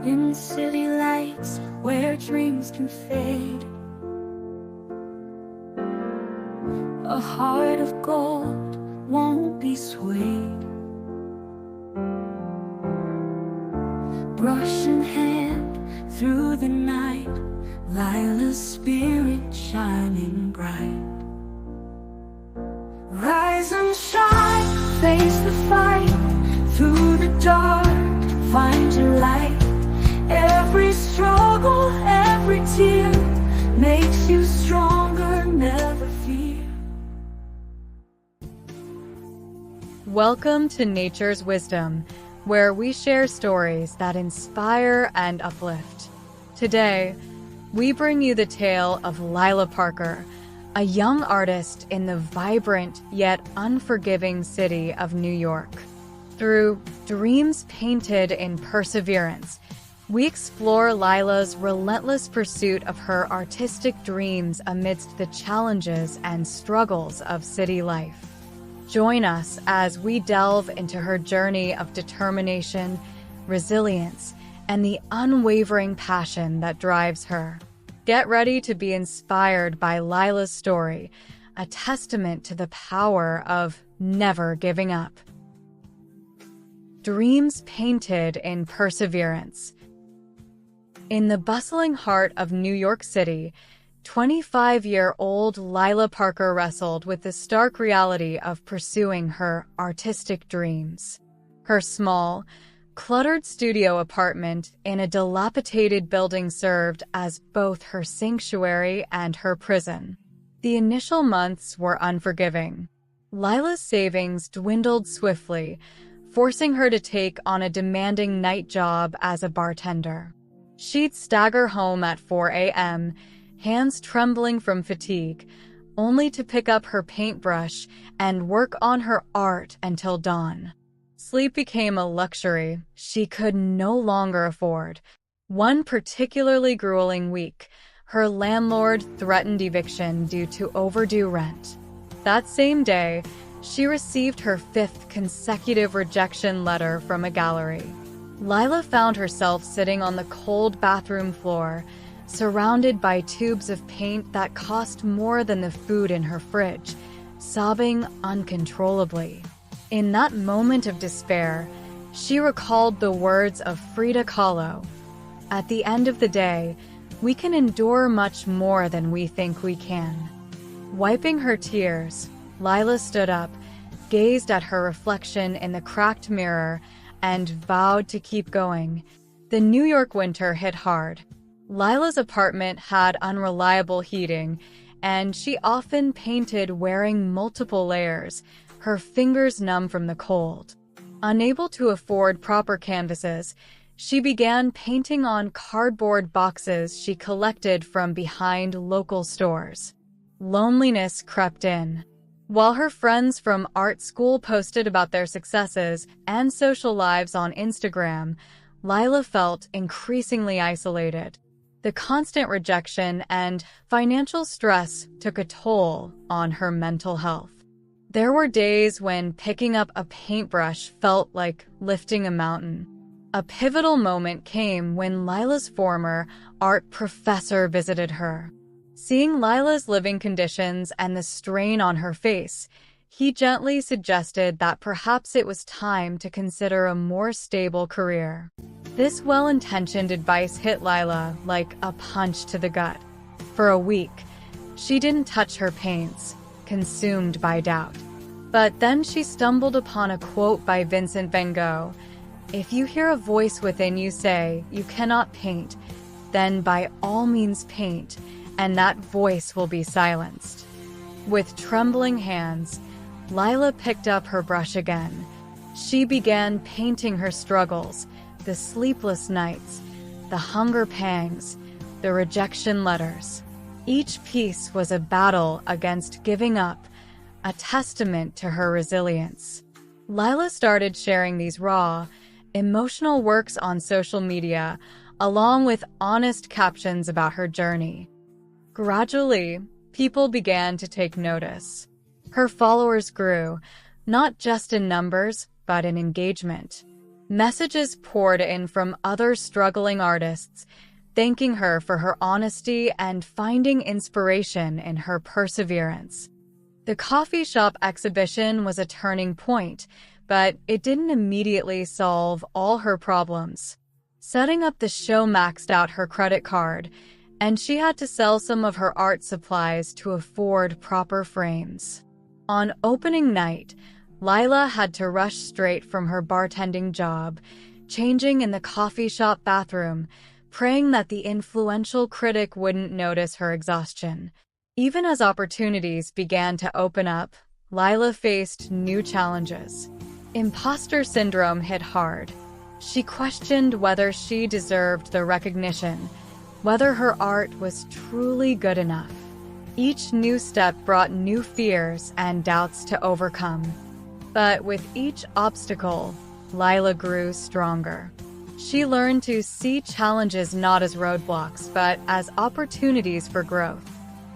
In city lights where dreams can fade, a heart of gold won't be swayed. Brush in hand through the night, Lila's spirit shining bright. Rise and shine, face the fight, through the dark, find your light. Every struggle, every tear makes you stronger, never fear. Welcome to Nature's Wisdom, where we share stories that inspire and uplift. Today, we bring you the tale of Lila Parker, a young artist in the vibrant yet unforgiving city of New York. Through Dreams Painted in Perseverance, we explore Lila's relentless pursuit of her artistic dreams amidst the challenges and struggles of city life. Join us as we delve into her journey of determination, resilience, and the unwavering passion that drives her. Get ready to be inspired by Lila's story, a testament to the power of never giving up. Dreams Painted in Perseverance. In the bustling heart of New York City, 25-year-old Lila Parker wrestled with the stark reality of pursuing her artistic dreams. Her small, cluttered studio apartment in a dilapidated building served as both her sanctuary and her prison. The initial months were unforgiving. Lila's savings dwindled swiftly, forcing her to take on a demanding night job as a bartender. She'd stagger home at 4 a.m., hands trembling from fatigue, only to pick up her paintbrush and work on her art until dawn. Sleep became a luxury she could no longer afford. One particularly grueling week, her landlord threatened eviction due to overdue rent. That same day, she received her 5th consecutive rejection letter from a gallery. Lila found herself sitting on the cold bathroom floor, surrounded by tubes of paint that cost more than the food in her fridge, sobbing uncontrollably. In that moment of despair, she recalled the words of Frida Kahlo. At the end of the day, we can endure much more than we think we can. Wiping her tears, Lila stood up, gazed at her reflection in the cracked mirror, and vowed to keep going. The New York winter hit hard. Lila's apartment had unreliable heating, and she often painted wearing multiple layers, her fingers numb from the cold. Unable to afford proper canvases, she began painting on cardboard boxes she collected from behind local stores. Loneliness crept in. While her friends from art school posted about their successes and social lives on Instagram, Lila felt increasingly isolated. The constant rejection and financial stress took a toll on her mental health. There were days when picking up a paintbrush felt like lifting a mountain. A pivotal moment came when Lila's former art professor visited her. Seeing Lila's living conditions and the strain on her face, he gently suggested that perhaps it was time to consider a more stable career. This well-intentioned advice hit Lila like a punch to the gut. For a week, she didn't touch her paints, consumed by doubt. But then she stumbled upon a quote by Vincent van Gogh. "If you hear a voice within you say, 'You cannot paint,' then by all means paint, and that voice will be silenced." With trembling hands, Lila picked up her brush again. She began painting her struggles, the sleepless nights, the hunger pangs, the rejection letters. Each piece was a battle against giving up, a testament to her resilience. Lila started sharing these raw, emotional works on social media, along with honest captions about her journey. Gradually, people began to take notice. Her followers grew, not just in numbers, but in engagement. Messages poured in from other struggling artists, thanking her for her honesty and finding inspiration in her perseverance. The coffee shop exhibition was a turning point, but it didn't immediately solve all her problems. Setting up the show maxed out her credit card, and she had to sell some of her art supplies to afford proper frames. On opening night, Lila had to rush straight from her bartending job, changing in the coffee shop bathroom, praying that the influential critic wouldn't notice her exhaustion. Even as opportunities began to open up, Lila faced new challenges. Imposter syndrome hit hard. She questioned whether she deserved the recognition, whether her art was truly good enough. Each new step brought new fears and doubts to overcome. But with each obstacle, Lila grew stronger. She learned to see challenges not as roadblocks, but as opportunities for growth.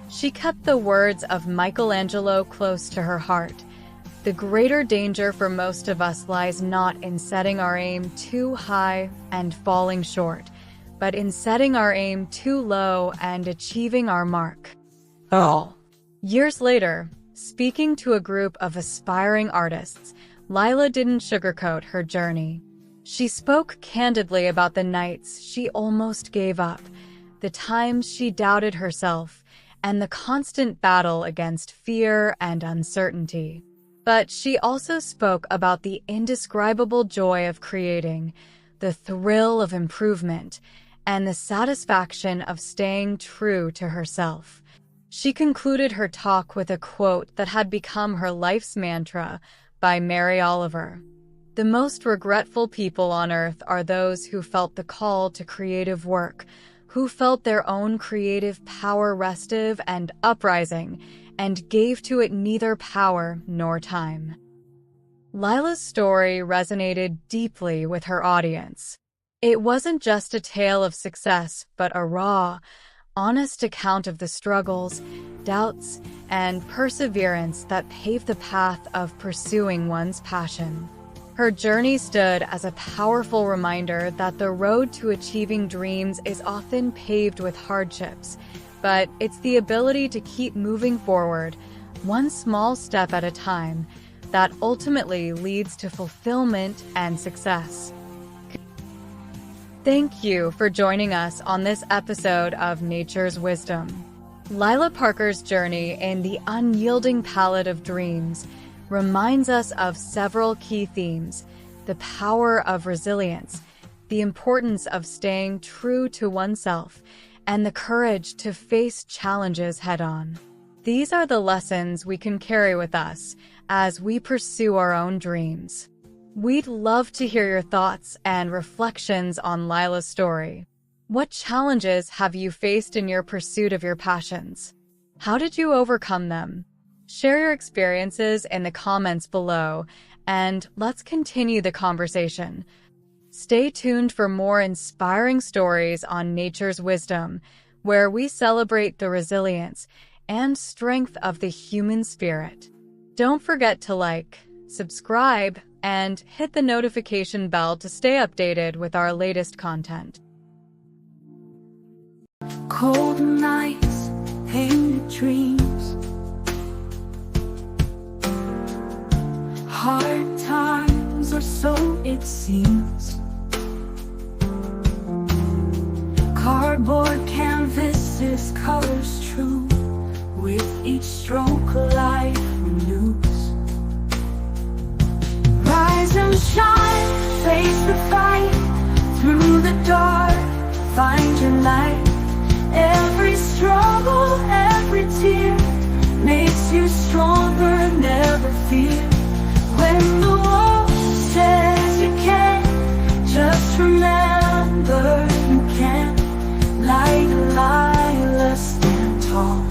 She kept the words of Michelangelo close to her heart. The greater danger for most of us lies not in setting our aim too high and falling short, but in setting our aim too low and achieving our mark. Oh. Years later, speaking to a group of aspiring artists, Lila didn't sugarcoat her journey. She spoke candidly about the nights she almost gave up, the times she doubted herself, and the constant battle against fear and uncertainty. But she also spoke about the indescribable joy of creating, the thrill of improvement, and the satisfaction of staying true to herself. She concluded her talk with a quote that had become her life's mantra by Mary Oliver. "The most regretful people on earth are those who felt the call to creative work, who felt their own creative power restive and uprising, and gave to it neither power nor time." Lila's story resonated deeply with her audience. It wasn't just a tale of success, but a raw, honest account of the struggles, doubts, and perseverance that paved the path of pursuing one's passion. Her journey stood as a powerful reminder that the road to achieving dreams is often paved with hardships, but it's the ability to keep moving forward, one small step at a time, that ultimately leads to fulfillment and success. Thank you for joining us on this episode of Nature's Wisdom. Lila Parker's journey in the unyielding palette of dreams reminds us of several key themes: the power of resilience, the importance of staying true to oneself, and the courage to face challenges head-on. These are the lessons we can carry with us as we pursue our own dreams. We'd love to hear your thoughts and reflections on Lila's story. What challenges have you faced in your pursuit of your passions? How did you overcome them? Share your experiences in the comments below, and let's continue the conversation. Stay tuned for more inspiring stories on Nature's Wisdom, where we celebrate the resilience and strength of the human spirit. Don't forget to like, subscribe, and hit the notification bell to stay updated with our latest content. Cold nights, painted dreams, hard times, or so it seems. Cardboard canvases, colors true. With each stroke, life renews. Rise and shine, face the fight. Through the dark, find your light. Every struggle, every tear makes you stronger, never fear. When the world says you can't, just remember you can. Like Lila, stand tall.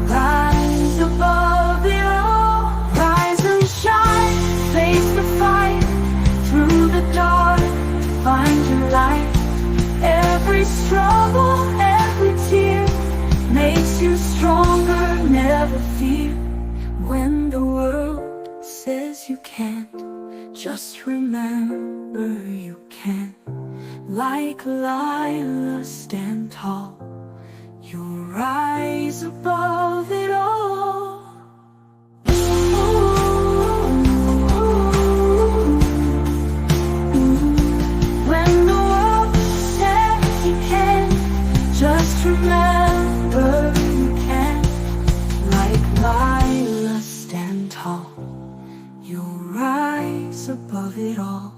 Rise above it all. Rise and shine, face the fight. Through the dark, find your light. Every struggle, every tear makes you stronger, never fear. When the world says you can't, Just remember you can, like Lila, stand tall. You'll rise above it all. When the world's taking hand, just remember you can, like Lila, stand tall. You'll rise above it all.